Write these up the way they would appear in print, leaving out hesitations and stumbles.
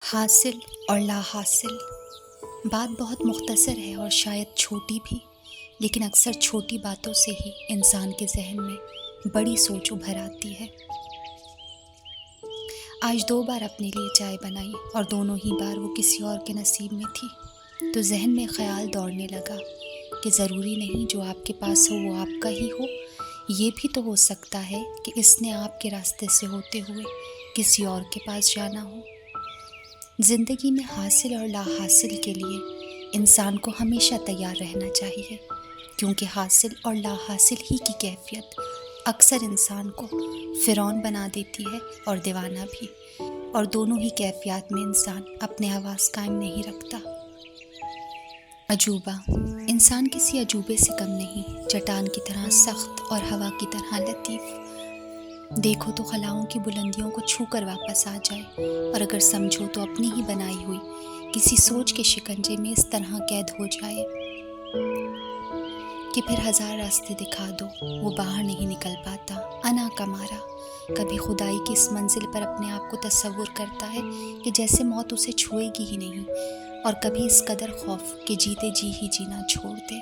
حاصل اور لا حاصل، بات بہت مختصر ہے اور شاید چھوٹی بھی، لیکن اکثر چھوٹی باتوں سے ہی انسان کے ذہن میں بڑی سوچ ابھر آتی ہے۔ آج 2 بار اپنے لیے چائے بنائی اور دونوں ہی بار وہ کسی اور کے نصیب میں تھی، تو ذہن میں خیال دوڑنے لگا کہ ضروری نہیں جو آپ کے پاس ہو وہ آپ کا ہی ہو، یہ بھی تو ہو سکتا ہے کہ اس نے آپ کے راستے سے ہوتے ہوئے کسی اور کے پاس جانا ہو۔ زندگی میں حاصل اور لا حاصل کے لیے انسان کو ہمیشہ تیار رہنا چاہیے، کیونکہ حاصل اور لا حاصل ہی کی کیفیت اکثر انسان کو فرعون بنا دیتی ہے اور دیوانہ بھی، اور دونوں ہی کیفیات میں انسان اپنے حواس قائم نہیں رکھتا۔ عجوبہ، انسان کسی عجوبے سے کم نہیں، چٹان کی طرح سخت اور ہوا کی طرح لطیف۔ دیکھو تو خلاؤں کی بلندیوں کو چھو کر واپس آ جائے، اور اگر سمجھو تو اپنی ہی بنائی ہوئی کسی سوچ کے شکنجے میں اس طرح قید ہو جائے کہ پھر 1000 راستے دکھا دو وہ باہر نہیں نکل پاتا۔ انا کا مارا کبھی خدائی کی اس منزل پر اپنے آپ کو تصور کرتا ہے کہ جیسے موت اسے چھوئے گی ہی نہیں، اور کبھی اس قدر خوف کہ جیتے جی ہی جینا چھوڑ دے۔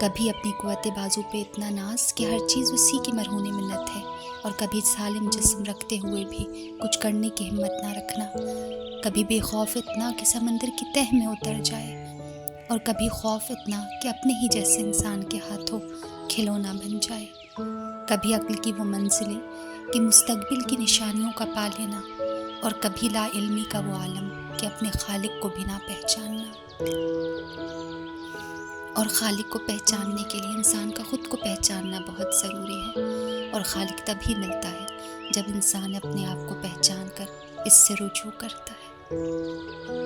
کبھی اپنی قوت بازو پہ اتنا ناز کہ ہر چیز اسی کی مرہون منت ہے، اور کبھی سالم جسم رکھتے ہوئے بھی کچھ کرنے کی ہمت نہ رکھنا۔ کبھی بے خوف اتنا کہ سمندر کی تہ میں اتر جائے، اور کبھی خوف اتنا کہ اپنے ہی جیسے انسان کے ہاتھوں کھلونا بن جائے۔ کبھی عقل کی وہ منزلیں کہ مستقبل کی نشانیوں کا پا لینا، اور کبھی لا علمی کا وہ عالم کہ اپنے خالق کو بھی نہ پہچاننا۔ اور خالق کو پہچاننے کے لیے انسان کا خود کو پہچاننا بہت ضروری ہے، اور خالق تبھی ملتا ہے جب انسان اپنے آپ کو پہچان کر اس سے رجوع کرتا ہے۔